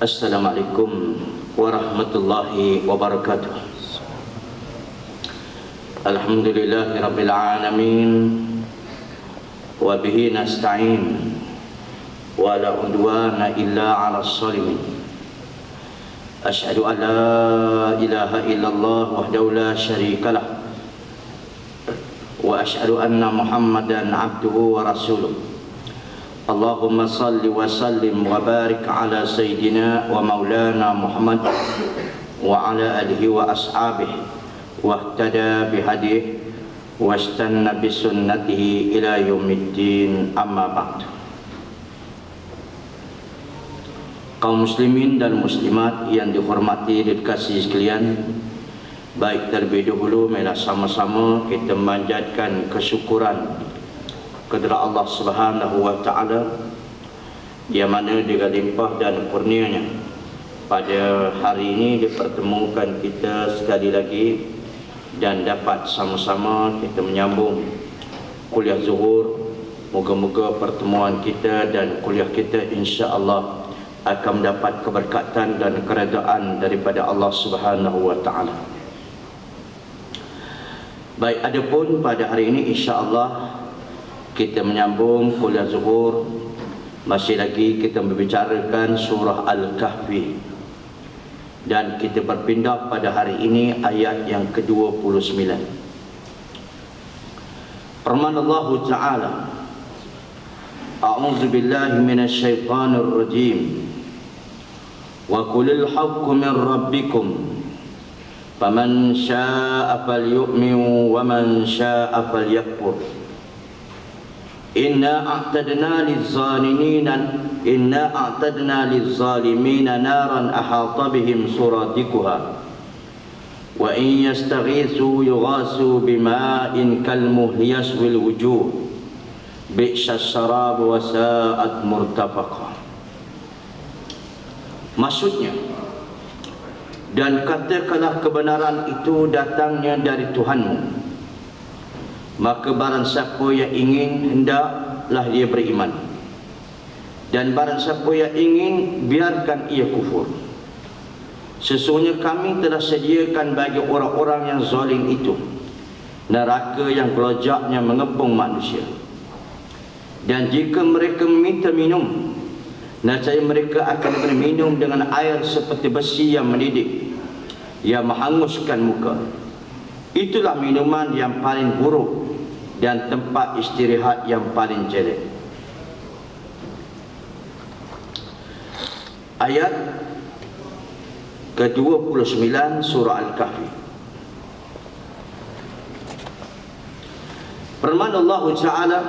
Assalamualaikum warahmatullahi wabarakatuh. Alhamdulillahi rabbil alamin, wa bihi nasta'in, wa la udwana illa 'alal zalimin. Asyhadu an la ilaha illallah wahdahu la syarikalah, wa asyhadu anna Muhammadan 'abduhu wa rasuluh. Allahumma salli wa sallim wa barik ala sayyidina wa maulana Muhammad wa ala alihi wa ashabihi wa ihtada bihadihi wa istanna bisunnatihi ila yaumiddin, amma ba'd. Kaum muslimin dan muslimat yang dihormati dan dikasihi sekalian, baik terlebih dahulu marilah sama-sama kita memanjatkan kesyukuran kepada Allah Subhanahu wa taala yang mana dengan limpah dan kurnianya pada hari ini dipertemukan kita sekali lagi dan dapat sama-sama kita menyambung kuliah zuhur. Moga-moga pertemuan kita dan kuliah kita insya-Allah akan mendapat keberkatan dan keredaan daripada Allah Subhanahu wa taala. Baik, adapun pada hari ini insya-Allah kita menyambung kuliah zuhur. Masih lagi kita membicarakan surah Al-Kahfi, dan kita berpindah pada hari ini ayat yang ke-29. Firman Allah Ta'ala, A'udzu billahi minasy syaithanir rajim. Wa qulil haqqu min rabbikum faman syaa'a falyu'min wa man syaa'a falyakfur. Inna a'tadna liz-zalimina naran ahata bihim suradikuha wa in yastaghithu yughasu bima'in kalmuhli yashwil wujuh bi'sas syarab wa sa'at murtafaqa. Maksudnya, dan katakanlah kebenaran itu datangnya dari Tuhanmu, maka barang siapa yang ingin, hendaklah dia beriman, dan barang siapa yang ingin, biarkan ia kufur. Sesungguhnya kami telah sediakan bagi orang-orang yang zalim itu neraka yang gelojaknya mengepung manusia, dan jika mereka meminta minum, nescaya mereka akan berminum dengan air seperti besi yang mendidih, yang menghanguskan muka. Itulah minuman yang paling buruk dan tempat istirahat yang paling jelek. Ayat ke-29 surah Al-Kahfi. Firman Allah Ta'ala,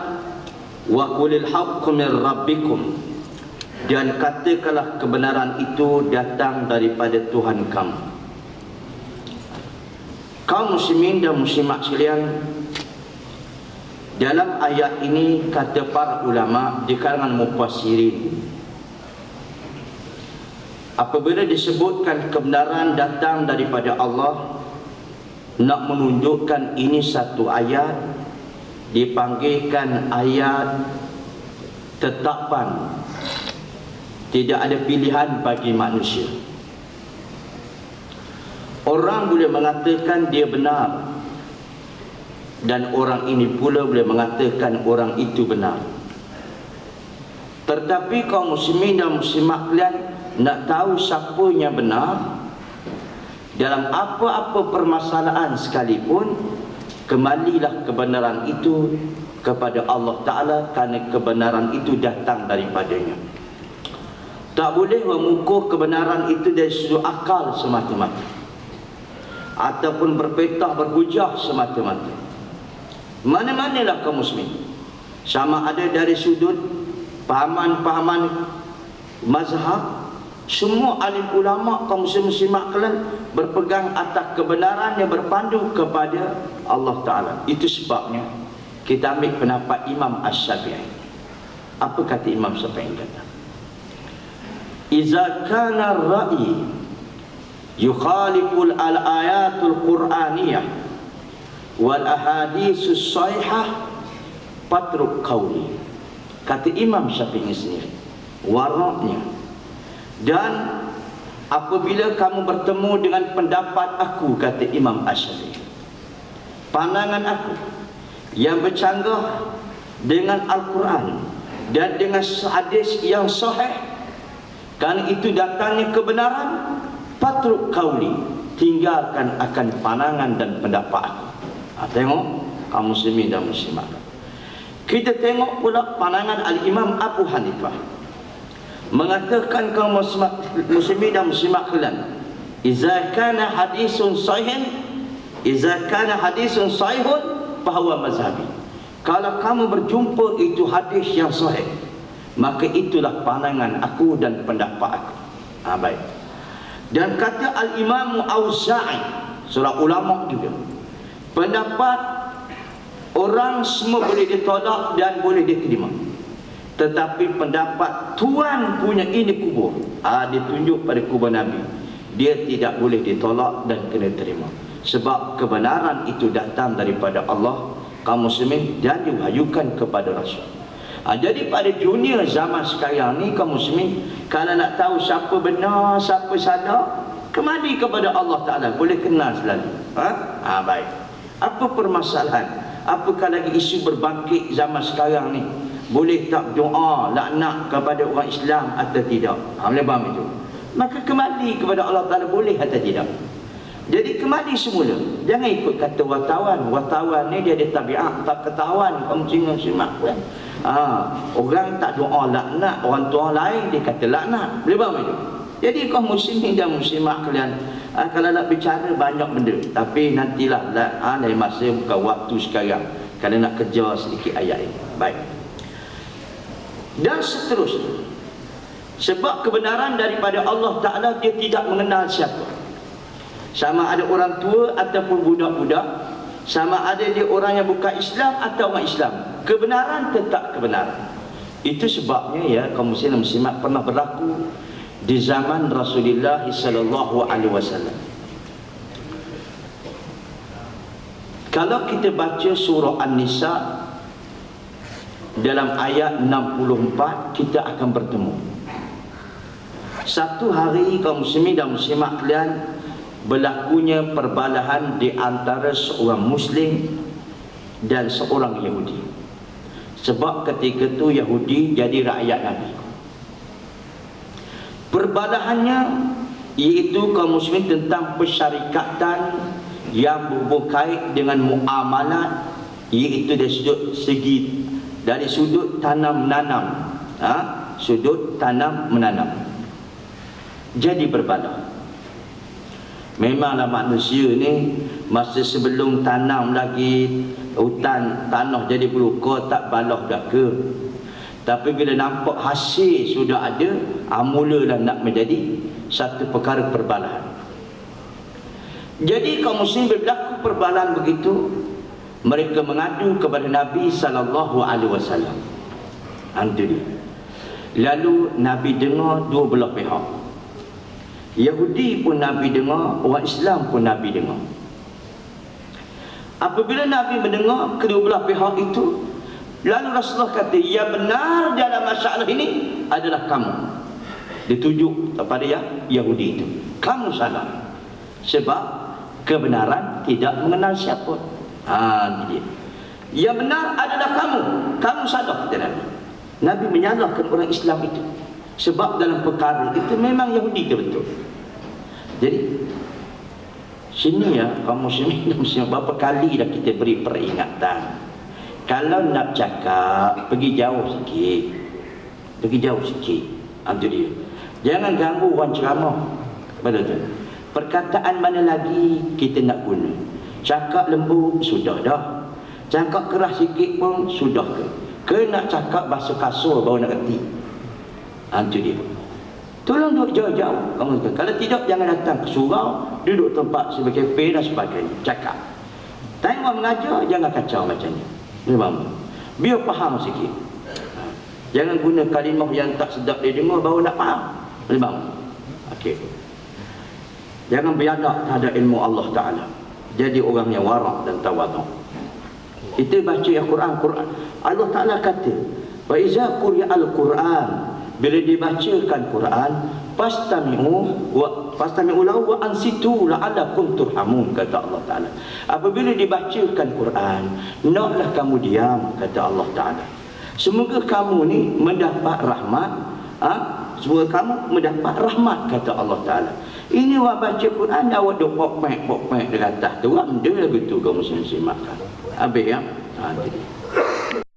wa qulil haqqu min rabbikum, dan katakanlah kebenaran itu datang daripada Tuhan kamu. Kaum muslimin dan muslimat sekalian, dalam ayat ini kata para ulama di kalangan mufassirin, apabila disebutkan kebenaran datang daripada Allah, nak menunjukkan ini satu ayat dipanggilkan ayat tetapan, tidak ada pilihan bagi manusia. Orang boleh mengatakan dia benar, dan orang ini pula boleh mengatakan orang itu benar. Tetapi kaum muslimin dan muslimat kalian nak tahu siapa yang benar dalam apa-apa permasalahan sekalipun, kembalilah kebenaran itu kepada Allah Ta'ala, kerana kebenaran itu datang daripadanya. Tak boleh mengukur kebenaran itu dari sudut akal semata-mata, ataupun berpetah berhujah semata-mata. Mana-manalah kaum muslim, sama ada dari sudut pahaman-pahaman mazhab, semua alim ulama kaum muslimat kalian berpegang atas kebenaran yang berpandu kepada Allah Ta'ala. Itu sebabnya kita ambil pendapat Imam Asy-Syafi'i. Apa kata Imam Syafi'i? Kata, iza kana ar-ra'yi yukhaliful al-ayatul qur'aniyah wal ahaditsus sahihah patruk qawli. Kata Imam Syafi'i sendiri, waraknya Dan apabila kamu bertemu dengan pendapat aku, kata Imam Ash-Syafi'i, pandangan aku yang bercanggah dengan Al-Quran dan dengan hadis yang sahih, kerana itu datangnya kebenaran, patruk kauli, tinggalkan akan pandangan dan pendapat aku. Tengok kaum muslimin dan muslimat. Kita tengok pula pandangan Al-Imam Abu Hanifah, mengatakan kaum muslimin dan muslimat kalian, Iza kana hadisun sahihun fahuwa mazhabi. Kalau kamu berjumpa itu hadis yang sahih, maka itulah pandangan aku dan pendapat aku. Baik. Dan kata Al-Imam Auza'i, seorang ulama juga, pendapat orang semua boleh ditolak dan boleh diterima, tetapi pendapat Tuan punya ini kubur, ditunjuk pada kubur Nabi, dia tidak boleh ditolak dan kena terima, sebab kebenaran itu datang daripada Allah, kaum muslimin, dan diwahyukan kepada Rasul. Jadi pada dunia zaman sekarang ni, kaum muslimin, kalau nak tahu siapa benar, siapa salah, kembali kepada Allah Ta'ala, boleh kenal selalu. Baik. Apa permasalahan? Apakah lagi isu berbangkit zaman sekarang ni? Boleh tak doa laknat kepada orang Islam atau tidak? Boleh faham itu? Maka kembali kepada Allah Ta'ala, boleh atau tidak? Jadi kembali semula. Jangan ikut kata wartawan. Wartawan ni dia ada tabiat tak ketahuan, kaum muslimin simak kan. Orang tak doa laknat orang tua lain, dia kata laknat. Boleh faham itu? Jadi kaum muslimin dan muslimat kalian, kalau nak bicara banyak benda, tapi nantilah lain masa, bukan waktu sekarang, kalau nak kejar sedikit ayat ini. Baik. Dan seterusnya, sebab kebenaran daripada Allah Ta'ala, dia tidak mengenal siapa, sama ada orang tua ataupun budak-budak, sama ada dia orang yang bukan Islam atau orang Islam, kebenaran tetap kebenaran. Itu sebabnya ya, kaum muslimin dan muslimat, pernah berlaku di zaman Rasulullah sallallahu alaihi wasallam. Kalau kita baca surah An-Nisa dalam ayat 64, kita akan bertemu satu hari, kaum muslimin dan muslimat kalian, berlakunya perbalahan di antara seorang Muslim dan seorang Yahudi. Sebab ketika itu Yahudi jadi rakyat Nabi. Perbalahannya iaitu kaum muslimin tentang persyarikatan yang berkait dengan muamalat, iaitu dari sudut tanam menanam, sudut tanam menanam. Jadi berbalah. Memanglah manusia ni masa sebelum tanam lagi hutan tanah jadi beluka, tak balah dah ke? Tapi bila nampak hasil sudah ada, mulalah nak menjadi satu perkara perbalahan. Jadi kaum muslim berlaku perbalahan begitu, mereka mengadu kepada Nabi sallallahu alaihi wasallam. Lalu Nabi dengar dua belah pihak. Yahudi pun Nabi dengar, orang Islam pun Nabi dengar. Apabila Nabi mendengar kedua belah pihak itu, lalu Rasulullah kata, yang benar dalam masalah ini adalah kamu. Ditujuk kepada Yahudi itu, kamu salah, sebab kebenaran tidak mengenal siapa. Dia. Yang benar adalah kamu salah, kata Nabi. Nabi menyalahkan orang Islam itu, sebab dalam perkara itu memang Yahudi itu betul. Jadi sini ya, kaum muslimin dan muslimat, berapa kali dah kita beri peringatan, kalau nak cakap pergi jauh sikit, itu dia. Jangan ganggu orang ceramah. Betul tak? Perkataan mana lagi kita nak guna? Cakap lembut sudah dah, cakap keras sikit pun sudah ke nak cakap bahasa kasar baru nak kerti. Itu dia. Tolong duduk jauh-jauh. Kalau tidak, jangan datang ke surau, duduk tempat sebagai kafe dan sebagainya, cakap. Time orang mengajar, jangan kacau macam ni. Memang biar faham sikit. Jangan guna kalimah yang tak sedap dia dengar baru nak faham. Memang. Okey. Jangan biadab terhadap ilmu Allah Ta'ala. Jadi orang yang warak dan tawaduk. Kita baca Al-Quran, Allah Ta'ala kata, wa iza quri'al Quran, bila dibacakan Quran, fastami'u lahu wa ansitu la'allakum turhamun, kata Allah Taala. Apabila dibacakan Quran, naklah kamu diam, kata Allah Taala. Semoga kamu ni mendapat rahmat, semoga kamu mendapat rahmat, kata Allah Taala. Ini awak baca Quran, awak duk pok-pek dengan atas tu, dia lagu tu kamu simak. Habis ya. Jadi